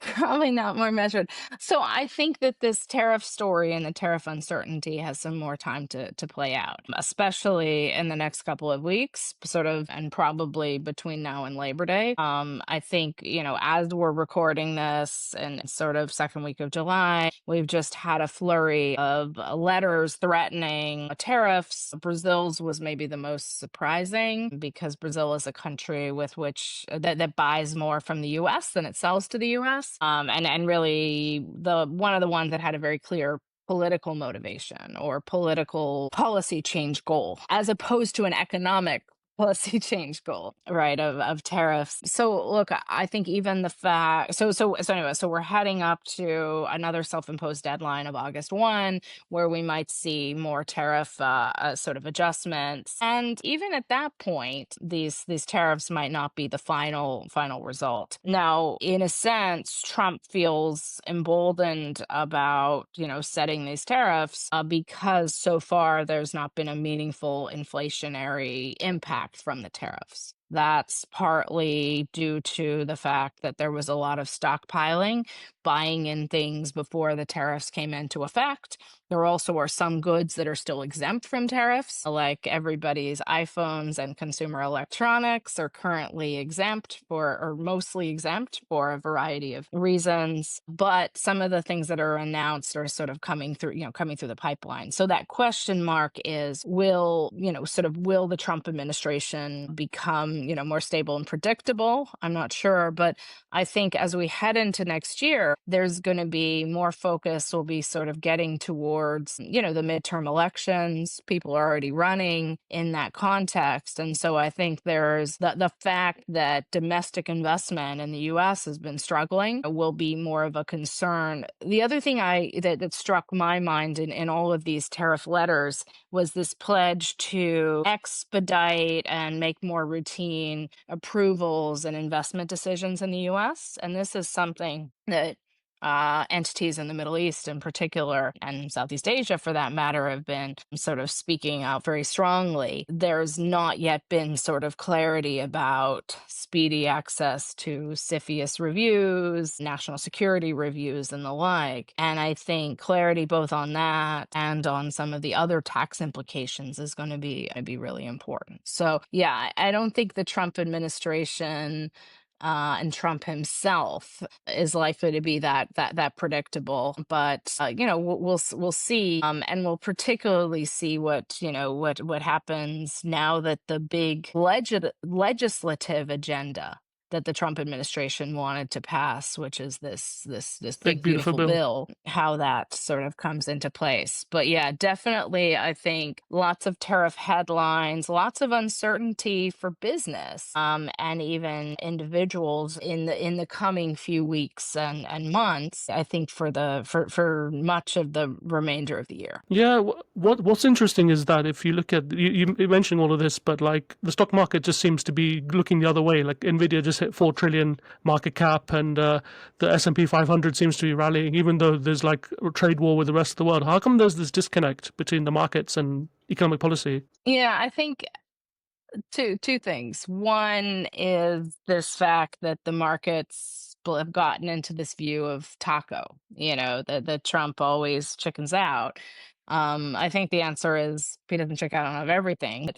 Probably not more measured. So I think that this tariff story and the tariff uncertainty has some more time to play out, especially in the next couple of weeks, sort of, and probably between now and Labor Day. I think, as we're recording this and sort of second week of July, we've just had a flurry of letters threatening tariffs. Brazil's was maybe the most surprising because Brazil is a country with which that buys more from the US than it sells to the US. And really the one of the ones that had a very clear political motivation or political policy change goal, as opposed to an economic policy change goal, right, of tariffs. So look, I think even the fact so anyway, so we're heading up to another self-imposed deadline of August 1, where we might see more tariff sort of adjustments. And even at that point, these tariffs might not be the final result. Now, in a sense, Trump feels emboldened about, setting these tariffs because so far there's not been a meaningful inflationary impact from the tariffs. That's partly due to the fact that there was a lot of stockpiling, buying in things before the tariffs came into effect. There also are some goods that are still exempt from tariffs, like everybody's iPhones and consumer electronics are currently exempt or mostly exempt for a variety of reasons. But some of the things that are announced are sort of coming through the pipeline. So that question mark is, will the Trump administration become, more stable and predictable? I'm not sure, but I think as we head into next year, there's going to be more focus will be sort of getting towards, the midterm elections. People are already running in that context. And so I think there's the fact that domestic investment in the US has been struggling will be more of a concern. The other thing that struck my mind in all of these tariff letters was this pledge to expedite and make more routine approvals and investment decisions in the US. And this is something that entities in the Middle East in particular, and Southeast Asia for that matter, have been sort of speaking out very strongly. There's not yet been sort of clarity about speedy access to CFIUS reviews, national security reviews, and the like. And I think clarity both on that and on some of the other tax implications is going to be really important. So yeah, I don't think the Trump administration and Trump himself is likely to be that predictable. But we'll see, and we'll particularly see what happens now that the big legislative agenda that the Trump administration wanted to pass, which is this Big big beautiful beautiful bill. bill, how that sort of comes into place. But yeah, definitely, I think lots of tariff headlines, lots of uncertainty for business, and even individuals in the coming few weeks and months. I think for much of the remainder of the year. Yeah, what's interesting is that if you look at you mentioning all of this, but like the stock market just seems to be looking the other way. Like Nvidia just hit 4 trillion market cap, and the S&P 500 seems to be rallying, even though there's like a trade war with the rest of the world. How come there's this disconnect between the markets and economic policy? Yeah, I think two things. One is this fact that the markets have gotten into this view of taco, that Trump always chickens out. I think the answer is he doesn't check out of everything.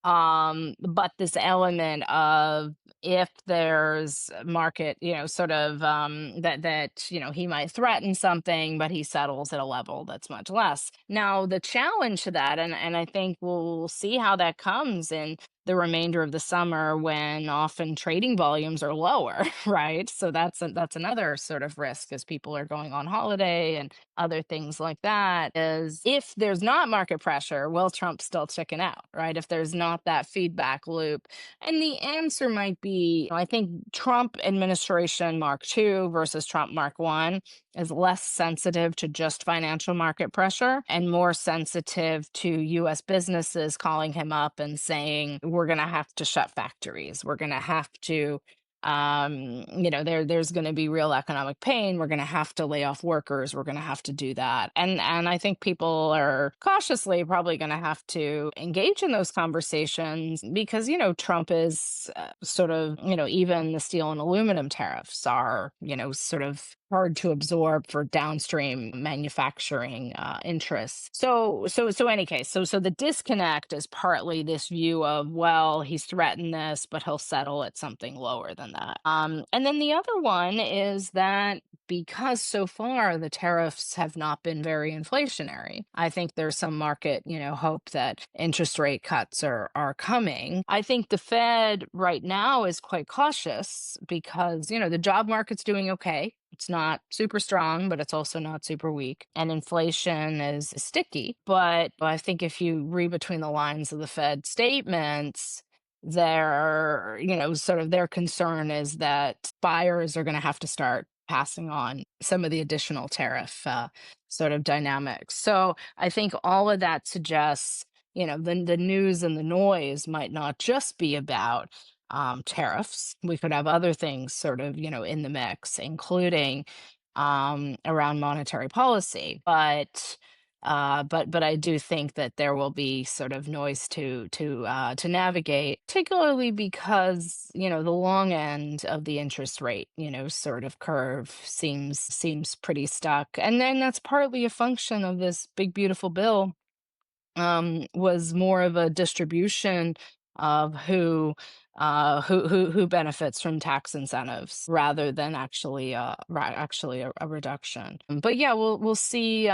But this element of if there's market, sort of that he might threaten something, but he settles at a level that's much less. Now, the challenge to that, and I think we'll see how that comes in the remainder of the summer when often trading volumes are lower, right? So that's another sort of risk as people are going on holiday and other things like that. Is if there's not market pressure, will Trump still chicken out, right? If there's not that feedback loop. And the answer might be, I think Trump administration Mark II versus Trump Mark I is less sensitive to just financial market pressure and more sensitive to US businesses calling him up and saying, we're going to have to shut factories. We're going to have to, there's going to be real economic pain. We're going to have to lay off workers. We're going to have to do that. And I think people are cautiously probably going to have to engage in those conversations because, Trump is sort of, even the steel and aluminum tariffs are, sort of hard to absorb for downstream manufacturing interests. So any case, so the disconnect is partly this view of, well, he's threatened this, but he'll settle at something lower than that. And then the other one is that because so far the tariffs have not been very inflationary, I think there's some market, hope that interest rate cuts are coming. I think the Fed right now is quite cautious because, the job market's doing okay. It's not super strong, but it's also not super weak. And inflation is sticky. But I think if you read between the lines of the Fed statements, sort of their concern is that buyers are going to have to start passing on some of the additional tariff sort of dynamics. So I think all of that suggests, the news and the noise might not just be about tariffs. We could have other things sort of, in the mix, including around monetary policy. But I do think that there will be sort of noise to navigate, particularly because the long end of the interest rate sort of curve seems pretty stuck, and then that's partly a function of this big beautiful bill was more of a distribution of who benefits from tax incentives rather than actually a reduction. But yeah, we'll see.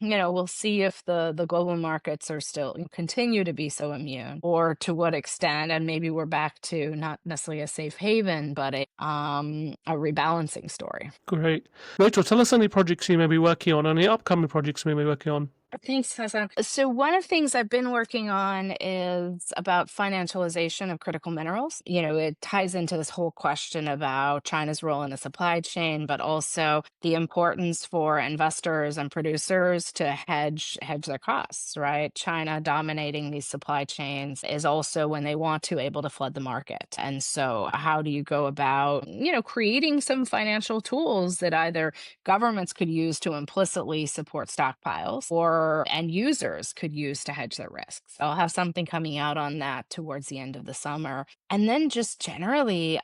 We'll see if the global markets are still continue to be so immune, or to what extent, and maybe we're back to not necessarily a safe haven, but a rebalancing story. Great. Rachel, tell us any projects you may be working on, any upcoming projects you may be working on. Thanks, Hassan. So one of the things I've been working on is about financialization of critical minerals. It ties into this whole question about China's role in the supply chain, but also the importance for investors and producers to hedge their costs, right? China dominating these supply chains is also, when they want to, able to flood the market. And so how do you go about, creating some financial tools that either governments could use to implicitly support stockpiles, or end users could use to hedge their risks? I'll have something coming out on that towards the end of the summer. And then just generally,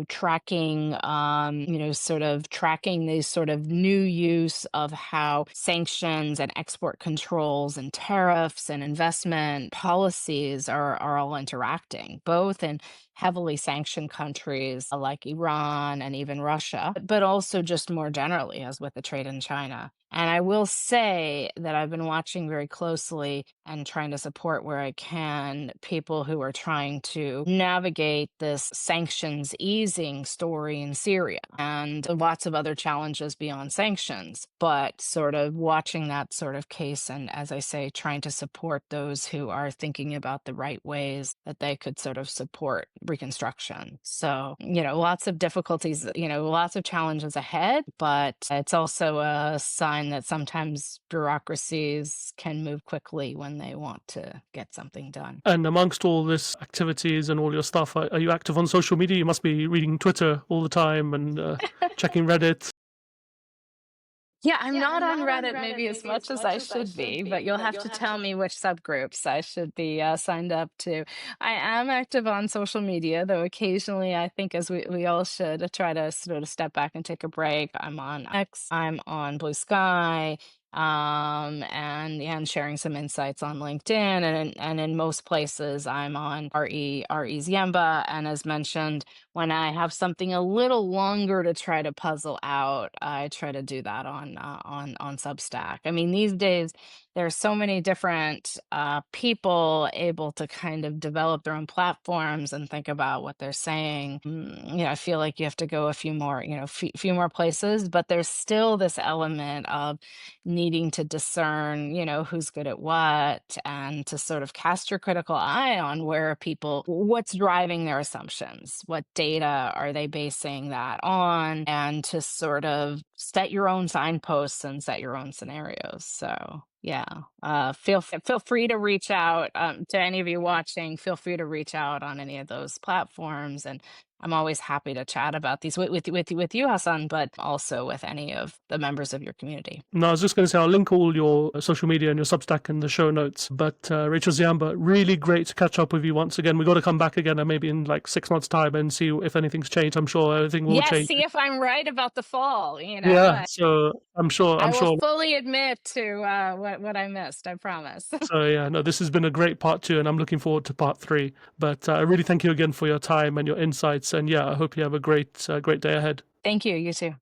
tracking, sort of tracking the sort of new use of how sanctions and export controls and tariffs and investment policies are all interacting, both in heavily sanctioned countries like Iran and even Russia, but also just more generally, as with the trade in China. And I will say that I've been watching very closely and trying to support where I can people who are trying to navigate this sanctions easing story in Syria and lots of other challenges beyond sanctions, but sort of watching that sort of case. And as I say, trying to support those who are thinking about the right ways that they could sort of support reconstruction. So, lots of difficulties, lots of challenges ahead, but it's also a sign that sometimes bureaucracies can move quickly when they want to get something done. And amongst all this activities and all your stuff, are you active on social media? You must be reading Twitter all the time and checking Reddit. Yeah, I'm not on Reddit maybe as much as I should be, but you'll have to tell me which subgroups I should be signed up to. I am active on social media, though occasionally I think, as we all should, try to sort of step back and take a break. I'm on X, I'm on Blue Sky, and sharing some insights on LinkedIn, and in most places I'm on RE Ziemba. And as mentioned, when I have something a little longer to try to puzzle out, I try to do that on Substack. I mean, these days there's so many different people able to kind of develop their own platforms and think about what they're saying. I feel like you have to go a few more, few more places, but there's still this element of needing to discern, who's good at what, and to sort of cast your critical eye on what's driving their assumptions, what data are they basing that on, and to sort of set your own signposts and set your own scenarios. So yeah, feel free to reach out to any of you watching. Feel free to reach out on any of those platforms, and I'm always happy to chat about these with you, Hassan, but also with any of the members of your community. No, I was just going to say I'll link all your social media and your Substack in the show notes. But Rachel Ziemba, really great to catch up with you once again. We got to come back again, and maybe in like 6 months' time, and see if anything's changed. I'm sure everything will Yes, change. see if I'm right about the fall. Yeah, so I'm sure. I will fully admit to what I missed. I promise. So yeah, no, this has been a great part 2, and I'm looking forward to part 3. But I really thank you again for your time and your insights. And yeah, I hope you have a great day ahead. Thank you. You too.